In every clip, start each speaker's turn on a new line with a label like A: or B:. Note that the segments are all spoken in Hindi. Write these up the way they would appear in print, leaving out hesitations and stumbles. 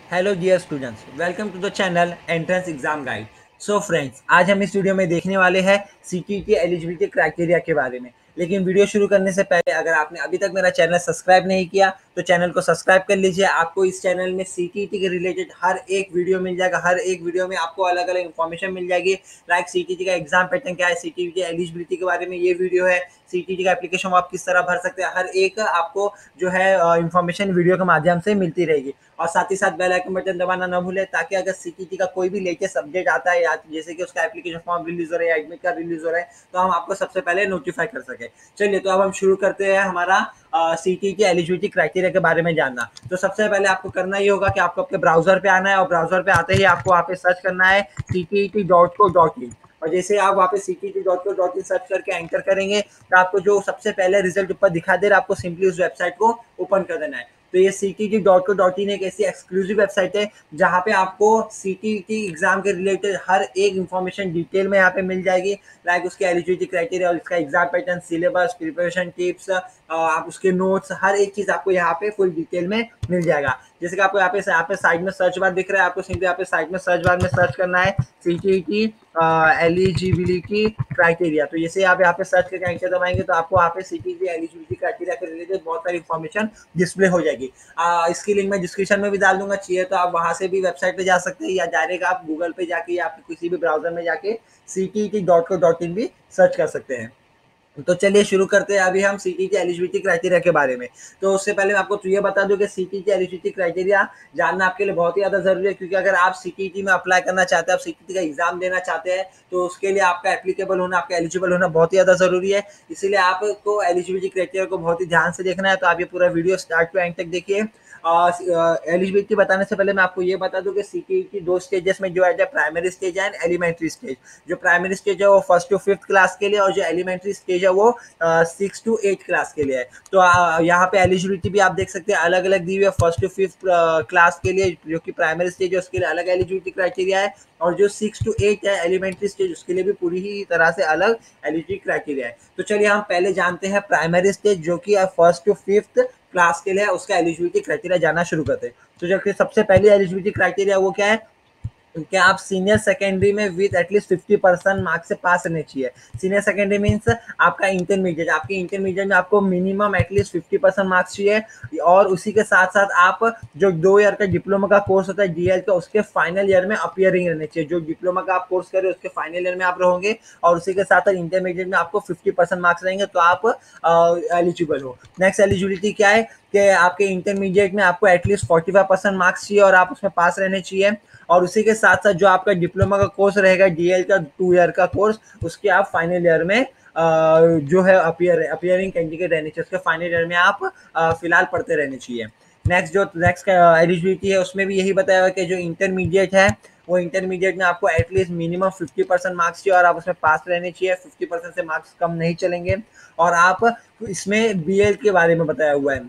A: Hello dear students, welcome to the channel entrance exam guide. So friends, आज हम इस वीडियो में देखने वाले हैं सीटीईटी एलिजिबिलिटी क्राइटेरिया के बारे में। लेकिन वीडियो शुरू करने से पहले अगर आपने अभी तक मेरा चैनल सब्सक्राइब नहीं किया तो चैनल को सब्सक्राइब कर लीजिए। आपको इस चैनल में सीटीईटी के रिलेटेड हर एक वीडियो मिल जाएगा। हर एक वीडियो में आपको अलग अलग इन्फॉर्मेशन मिल जाएगी। लाइक सीटीईटी का एग्जाम पैटर्न क्या है, सीटीईटी एलिजिबिलिटी के बारे में ये वीडियो है, सीटीईटी का एप्लीकेशन आप किस तरह भर सकते हैं, हर एक आपको जो है इन्फॉर्मेशन वीडियो के माध्यम से मिलती रहेगी। और साथ ही साथ बेल आइकन बटन दबाना ना भूलें, ताकि अगर सीटीटी का कोई भी लेटेस्ट अपडेट आता है या जैसे कि उसका एप्लीकेशन फॉर्म रिलीज हो रहा है या एडमिट कार्ड रिलीज हो रहा है तो हम आपको सबसे पहले नोटिफाई कर सके। चलिए, तो अब हम शुरू करते हैं हमारा सीटीटी एलिजिबिलिटी क्राइटेरिया के बारे में जानना। तो सबसे पहले आपको करना ये होगा कि आपको आपके ब्राउजर पे आना है, और ब्राउजर पे आते ही आपको वहाँ पे सर्च करना है ctet.co.in। और जैसे आप वहाँ पे ctet.co.in सर्च करके एंटर करेंगे तो आपको जो सबसे पहले रिजल्ट ऊपर दिखा दे रहा है, आपको सिंपली उस वेबसाइट को ओपन कर देना है। तो ये ctet.co.in एक ऐसी एक्सक्लूसिव वेबसाइट है जहाँ पे आपको सीटीटी एग्जाम के रिलेटेड हर एक इंफॉर्मेशन डिटेल में यहाँ पे मिल जाएगी। लाइक उसके एलिजिबिलिटी क्राइटेरिया और इसका exam pattern, syllabus, preparation tips, आप उसके नोट्स, हर एक चीज आपको यहाँ पे फुल डिटेल में मिल जाएगा। जैसे कि आपको यहाँ पे साइड में सर्च बार दिख रहा है, आपको सिंपली यहाँ पे साइड में सर्च बार में सर्च करना है सीटीटी एलिजिबिलिटी क्राइटेरिया। तो जैसे आप यहाँ पे सर्च करके एंटर दबाएंगे तो आपको यहाँ पे सीटीटी एलिजिबिलिटी क्राइटेरिया के रिलेटेड बहुत सारी इन्फॉर्मेशन डिस्प्ले हो जाएगी। इसकी लिंक मैं डिस्क्रिप्शन में भी डाल दूंगा, चाहिए तो आप वहां से भी वेबसाइट पे जा सकते हैं, या डायरेक्ट आप गूगल पे जाके या किसी भी ब्राउजर में जाके ctet.co.in भी सर्च कर सकते हैं। तो चलिए शुरू करते हैं अभी हम सीटीटी एलिजिबिलिटी क्राइटेरिया के बारे में। तो उससे पहले मैं आपको तो ये बता दूं कि सीटीटी एलिजिबिलिटी क्राइटेरिया जानना आपके लिए बहुत ही ज़्यादा ज़रूरी है, क्योंकि अगर आप सीटीटी में अप्लाई करना चाहते हैं, आप सीटीटी का एग्जाम देना चाहते हैं, तो उसके लिए आपका एप्लीकेबल होना, आपका एलिजिबल होना बहुत ही ज़्यादा ज़रूरी है। इसीलिए आपको एलिजिबिलिटी क्राइटेरिया को बहुत ही ध्यान से देखना है। तो आप ये पूरा वीडियो स्टार्ट टू एंड तक देखिए। एलिजिबिलिटी बताने से पहले मैं आपको ये बता दूं कि सीटीटी दो स्टेजेस में डिवाइड है, primary stage and elementary stage. जो प्राइमरी स्टेज है वो 1st to 5th क्लास के लिए, और जो एलिमेंट्री स्टेज है वो 6 to 8 क्लास के लिए है। तो यहाँ पे एलिजिबिलिटी भी आप देख सकते हैं अलग अलग दी हुई है। 1st to 5th क्लास के लिए जो कि प्राइमरी स्टेज है उसके लिए अलग एलिजिबिलिटी क्राइटेरिया है, और जो 6 to 8 है एलिमेंट्री स्टेज उसके लिए भी पूरी ही तरह से अलग एलिजिबिलिटी क्राइटेरिया है। तो चलिए हम पहले जानते हैं प्राइमरी स्टेज जो कि 1st to 5th क्लास के लिए उसका एलिजिबिलिटी क्राइटेरिया जानना शुरू करते हैं। तो जो कि सबसे पहली एलिजिबिलिटी क्राइटेरिया वो क्या है कि आप सीनियर सेकेंडरी में विद एटलीस्ट 50% मार्क्स से पास रहने चाहिए। सीनियर सेकेंडरी मीन्स आपका इंटरमीडिएट, आपके इंटरमीडिएट में आपको मिनिमम एटलीस्ट 50% मार्क्स चाहिए। और उसी के साथ साथ आप जो 2 ईयर का डिप्लोमा का कोर्स होता है डीएल का, उसके फाइनल ईयर में अपियरिंग रहने चाहिए। जो डिप्लोमा का आप कोर्स करें उसके फाइनल ईयर में आप रहोगे, और उसी के साथ साथ इंटरमीडिएट में आपको 50% मार्क्स रहेंगे तो आप एलिजिबल हो। नेक्स्ट एलिजिबिलिटी क्या है कि आपके इंटरमीडिएट में आपको एटलीस्ट 45% मार्क्स चाहिए और आप उसमें पास रहने चाहिए। और उसी के साथ साथ जो आपका डिप्लोमा का कोर्स रहेगा डीएल का 2 ईयर का कोर्स, उसके आप फाइनल ईयर में जो है अपियरिंग कैंडिडेट रहने चाहिए, उसके फाइनल ईयर में आप फिलहाल पढ़ते रहने चाहिए। नेक्स्ट एलिजिबिलिटी है उसमें भी यही बताया हुआ कि जो इंटरमीडिएट है वो इंटरमीडिएट में आपको एटलीस्ट मिनिमम 50% मार्क्स चाहिए और आप उसमें पास रहने चाहिए। 50% से मार्क्स कम नहीं चलेंगे। और आप इसमें बीएल के बारे में बताया हुआ है,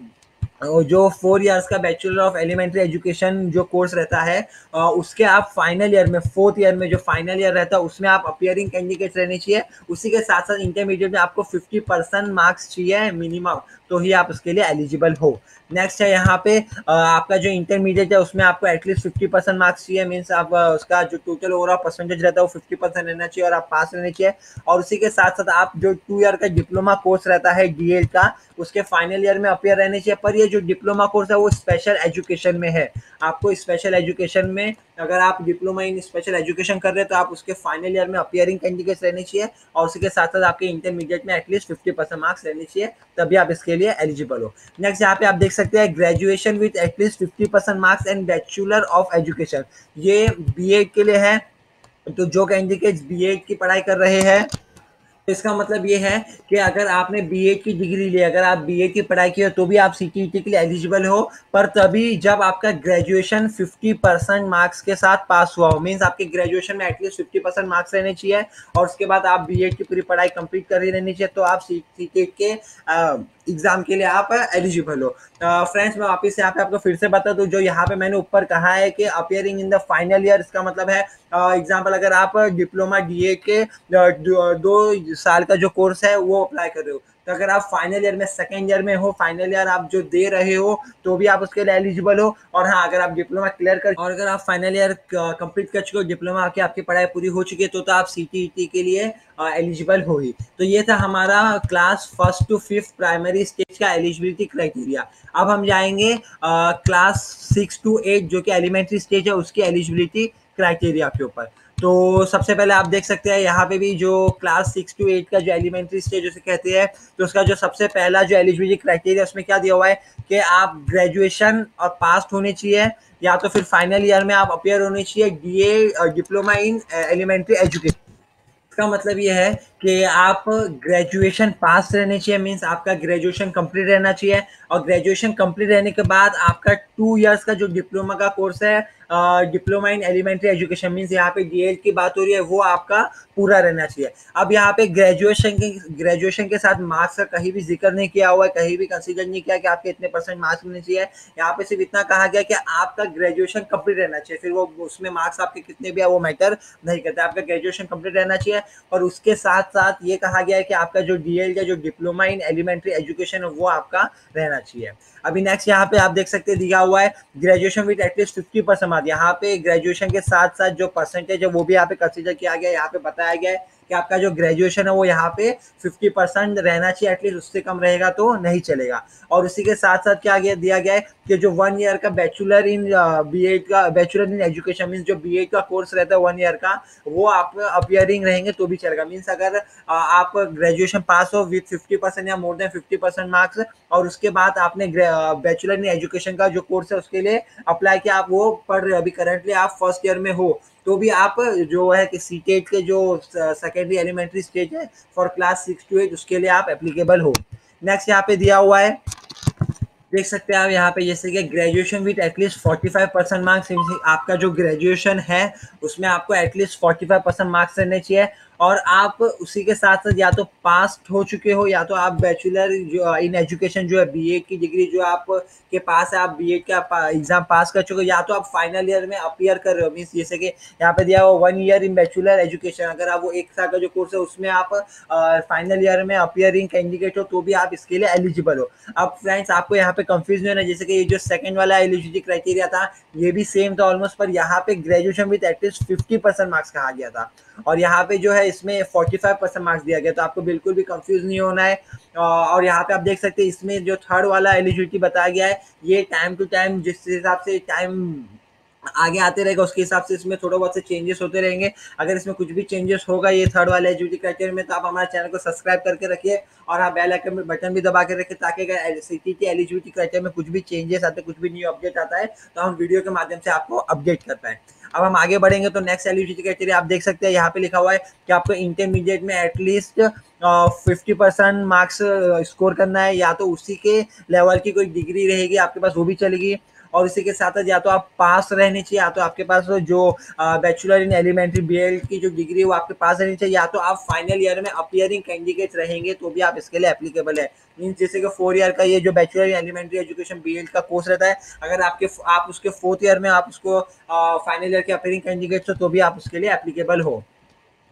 A: जो 4 इयर्स का बैचलर ऑफ एलिमेंट्री एजुकेशन जो कोर्स रहता है, उसके आप फाइनल ईयर में 4th ईयर में जो फाइनल ईयर रहता है उसमें आप अपियरिंग कैंडिडेट रहने चाहिए। उसी के साथ साथ इंटरमीडिएट में आपको 50% मार्क्स चाहिए मिनिमम, तो ही आप उसके लिए एलिजिबल हो। नेक्स्ट है यहाँ पे आपका जो इंटरमीडिएट है उसमें आपको एटलीस्ट 50% मार्क्स चाहिए। मीन्स आप उसका जो टोटल ओवरऑल परसेंटेज रहता है वो 50% रहना चाहिए और आप पास रहने चाहिए। और उसी के साथ साथ आप जो 2 ईयर का डिप्लोमा कोर्स रहता है डीएल का, उसके फाइनल ईयर में अपियर रहने चाहिए। पर ये जो डिप्लोमा कोर्स है वो स्पेशल एजुकेशन में है। आपको स्पेशल एजुकेशन में अगर आप डिप्लोमा इन स्पेशल एजुकेशन कर रहे हैं तो आप उसके फाइनल ईयर में अपियरिंग कैंडिडेट्स रहने चाहिए, और उसी के साथ साथ आपके इंटरमीडिएट में एटलीस्ट 50% मार्क्स रहने चाहिए, तभी आप इसके लिए एलिजिबल हो। नेक्स्ट यहाँ पे आप देख सकते हैं graduation with at least 50% marks and bachelor of education, ये बीएड के लिए है। तो जो कैंडिडेट्स बीएड की पढ़ाई कर रहे हैं, इसका मतलब ये है कि अगर आपने बीएड की डिग्री ली, अगर आप बीएड की पढ़ाई की हो तो भी आप सीटीईटी के लिए एलिजिबल हो, पर तभी जब आपका ग्रेजुएशन 50% मार्क्स के साथ पास हुआ हो। मींस आपके ग्रेजुएशन में एटलीस्ट 50% मार्क्स रहने चाहिए, और उसके बाद आप बीएड की पूरी पढ़ाई कंप्लीट कर ही रहनी चाहिए, तो आप सीटीईटी के एग्जाम के लिए आप एलिजिबल हो। फ्रेंड्स, मैं वापस यहाँ पे आपको फिर से बता दूं, जो यहाँ पे मैंने ऊपर कहा है कि appearing in the final year, इसका मतलब है एग्जाम्पल अगर आप डिप्लोमा डीए के 2 साल का जो कोर्स है वो अप्लाई कर रहे हो, तो अगर आप फाइनल ईयर में सेकेंड ईयर में हो, फाइनल ईयर आप जो दे रहे हो तो भी आप उसके लिए एलिजिबल हो। और हाँ, अगर आप डिप्लोमा क्लियर कर और अगर आप फाइनल ईयर कंप्लीट कर चुके हो, डिप्लोमा आके आपकी पढ़ाई पूरी हो चुकी है, तो आप सीटीईटी के लिए एलिजिबल हो ही। तो ये था हमारा class 1st to 5th primary stage का एलिजिबिलिटी क्राइटेरिया। अब हम जाएंगे क्लास 6 to 8 जो कि एलिमेंट्री स्टेज है उसकी एलिजिबिलिटी क्राइटेरिया के ऊपर। तो सबसे पहले आप देख सकते हैं यहाँ पे भी जो क्लास 6 to 8 का जो एलिमेंट्री स्टेज उसे कहते हैं, तो उसका जो सबसे पहला जो एलिजिबिलिटी क्राइटेरिया उसमें क्या दिया हुआ है कि आप ग्रेजुएशन और पास होने चाहिए, या तो फिर फाइनल ईयर में आप अपियर होने चाहिए DA diploma in elementary education. इसका मतलब ये है कि आप ग्रेजुएशन पास रहने चाहिए, मीन्स आपका ग्रेजुएशन कंप्लीट रहना चाहिए। और ग्रेजुएशन कंप्लीट रहने के बाद आपका 2 इयर्स का जो डिप्लोमा का कोर्स है, diploma in elementary education, means यहाँ पे डीएल की बात हो रही है, वो आपका पूरा रहना चाहिए। अब यहाँ पे ग्रेजुएशन के साथ मार्क्स का कहीं भी जिक्र नहीं किया हुआ है, कहीं भी कंसीडर नहीं किया कि आपके इतने परसेंट मार्क्स मिलने चाहिए। यहाँ पे सिर्फ इतना कहा गया कि आपका ग्रेजुएशन कंप्लीट रहना चाहिए, फिर वो उसमें मार्क्स आपके कितने भी है वो मैटर नहीं करता, आपका ग्रेजुएशन कंप्लीट रहना चाहिए। और उसके साथ साथ ये कहा गया है कि आपका जो डीएल या जो डिप्लोमा इन एलिमेंट्री एजुकेशन है वो आपका रहना चाहिए। अभी नेक्स्ट यहाँ पे आप देख सकते हैं दिया हुआ है ग्रेजुएशन विद एटलीस्ट 50% मार्क्स। यहाँ पे ग्रेजुएशन के साथ साथ जो परसेंटेज है वो भी यहाँ पे कंसीडर किया गया है। यहाँ पे बताया गया है कि आपका जो ग्रेजुएशन है वो यहाँ पे 50% रहना चाहिए एटलीस्ट, उससे कम रहेगा तो नहीं चलेगा। और उसी के साथ साथ क्या दिया गया है कि जो 1 ईयर का बैचलर इन बीएड का बैचलर इन एजुकेशन मीन्स जो बीएड का कोर्स रहता है 1 ईयर का, वो आप अपियरिंग रहेंगे तो भी चलेगा। मीन्स अगर आप ग्रेजुएशन पास हो विद 50% या मोर देन 50% मार्क्स, और उसके बाद आपने बैचलर इन एजुकेशन का जो कोर्स है उसके लिए अप्लाई किया, आप वो पढ़ रहे, अभी करंटली आप फर्स्ट ईयर में हो, तो भी आप जो है कि सीटेट के जो सेकेंडरी एलिमेंट्री स्टेज है फॉर क्लास 6 to 8 उसके लिए आप एप्लीकेबल हो। नेक्स्ट यहाँ पे दिया हुआ है, देख सकते हैं आप यहाँ पे जैसे कि ग्रेजुएशन विद एटलीस्ट 45% मार्क्स, आपका जो ग्रेजुएशन है उसमें आपको एटलीस्ट 45% मार्क्स रहने चाहिए। और आप उसी के साथ साथ या तो पास हो चुके हो, या तो आप बैचलर जो इन एजुकेशन जो है बीएड की डिग्री जो आप के पास है, आप बीएड का एग्जाम पास कर चुके हो, या तो आप फाइनल ईयर में अपियर कर रहे हो। मीन्स जैसे कि यहाँ पे दिया हुआ 1 ईयर इन बैचलर एजुकेशन, अगर आप वो 1 साल का जो कोर्स है उसमें आप फाइनल ईयर में अपियरिंग कैंडिडेट हो तो भी आप इसके लिए एलिजिबल हो। अब फ्रेंड्स आपको यहाँ पे कंफ्यूज नहीं होना, जैसे कि ये जो सेकंड वाला एलिजिबिलिटी क्राइटेरिया था ये भी सेम था ऑलमोस्ट, पर यहाँ पे ग्रेजुएशन विद एटलीस्ट 50% मार्क्स कहा गया था, और यहाँ पे जो है इसमें 45% मार्क्स दिया गया। तो आपको बिल्कुल भी कंफ्यूज नहीं होना है। और यहाँ पे आप देख सकते हैं इसमें जो थर्ड वाला एलिजिबिलिटी बताया गया है, ये टाइम टू टाइम जिस हिसाब से टाइम आगे आते रहेगा उसके हिसाब से इसमें थोड़ा बहुत से चेंजेस होते रहेंगे। अगर इसमें कुछ भी चेंजेस होगा ये थर्ड वाले एलिजिबिलिटी क्राइटेरिया में, तो आप हमारे चैनल को सब्सक्राइब करके रखिए और आप बेल आइकन बटन भी दबा के रखिए, ताकि अगर सीटीटी एलिजिबिलिटी क्राइटेरिया में कुछ भी चेंजेस आते हैं, कुछ भी न्यू अपडेट आता है, तो हम वीडियो के माध्यम से आपको अपडेट कर पाए। अब हम आगे बढ़ेंगे तो नेक्स्ट एलिजिबिलिटी क्राइटेरिया आप देख सकते हैं यहाँ पे लिखा हुआ है कि आपको इंटरमीडिएट में एटलीस्ट 50% मार्क्स स्कोर करना है, या तो उसी के लेवल की कोई डिग्री रहेगी आपके पास वो भी चलेगी। और इसी के साथ या तो आप पास रहने चाहिए, या तो आपके पास जो बैचलर इन एलिमेंट्री बीएड की जो डिग्री है वो आपके पास रहनी चाहिए, या तो आप फाइनल ईयर में अपियरिंग कैंडिडेट रहेंगे तो भी आप इसके लिए एप्लीकेबल है। मीन्स जैसे कि 4 ईयर का ये जो bachelor in elementary education BEd का कोर्स रहता है, अगर आप उसके 4th ईयर में आप उसको फाइनल ईयर के अपियरिंग कैंडिडेट हो तो भी आप उसके लिए एप्लीकेबल हो।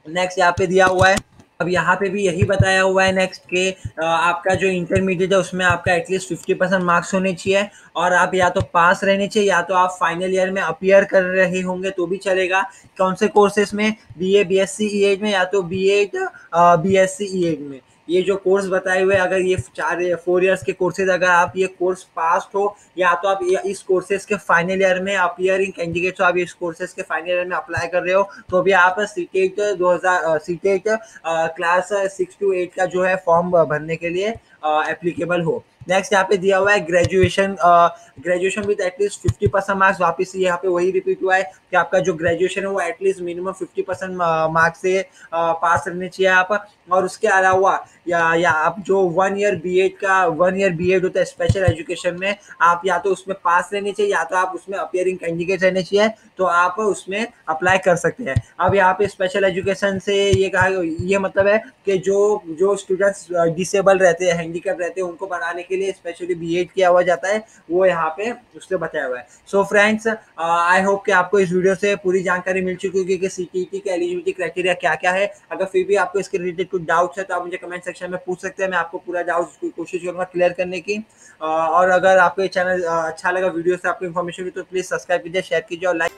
A: नेक्स्ट यहाँ पे दिया हुआ है, अब यहाँ पे भी यही बताया हुआ है नेक्स्ट के आपका जो इंटरमीडिएट है उसमें आपका एटलीस्ट 50% मार्क्स होने चाहिए, और आप या तो पास रहने चाहिए, या तो आप फाइनल ईयर में अपियर कर रहे होंगे तो भी चलेगा। कौन से कोर्सेज में? बीए बीएससी ईएड में, या तो बीएड बीएससी ईएड में। ये जो कोर्स बताए हुए अगर ये 4 इयर्स के कोर्सेज अगर आप ये कोर्स पास हो, या तो आप इस कोर्सेज के फाइनल ईयर में अपियरिंग कैंडिडेट हो, आप इस कोर्सेज के फाइनल ईयर में अप्लाई कर रहे हो तो भी आप सीटेट क्लास 6 to 8 का जो है फॉर्म भरने के लिए एप्लीकेबल हो। नेक्स्ट यहाँ पे दिया हुआ है ग्रेजुएशन विद एटलीस्ट 50% मार्क्स। वापस यहाँ पे वही रिपीट हुआ है कि आपका जो ग्रेजुएशन है वो एटलीस्ट मिनिमम 50% मार्क्स से पास रहने चाहिए आप। और उसके अलावा या आप जो 1 ईयर बीएड होता है स्पेशल एजुकेशन में, आप या तो उसमें पास रहने चाहिए, या तो आप उसमें अपियरिंग कैंडिडेट रहने चाहिए, तो आप उसमें अप्लाई कर सकते हैं। अब यहाँ पे स्पेशल एजुकेशन से ये कहा, ये मतलब है कि जो स्टूडेंट्स डिसेबल रहते हैं, हैंडीकैप रहते हैं उनको पढ़ाने के लिए स्पेशली बीएड किया हुआ जाता है, वो यहाँ पे उससे बताया हुआ है। सो फ्रेंड्स, आई होप कि आपको इस वीडियो से पूरी जानकारी मिल चुकी होगी कि सीटीईटी के एलिजिबिलिटी क्राइटेरिया क्या-क्या है। अगर फिर भी आपको इसके रिलेटेड कुछ डाउट्स है तो आप मुझे कमेंट सेक्शन में पूछ सकते हैं, मैं आपको पूरा डाउट्स की कोशिश करूँगा क्लियर करने की। और अगर आपको ये चैनल अच्छा लगा, वीडियो से आपको इन्फॉर्मेशन हुई तो प्लीज़ सब्सक्राइब कीजिए, शेयर कीजिए और लाइक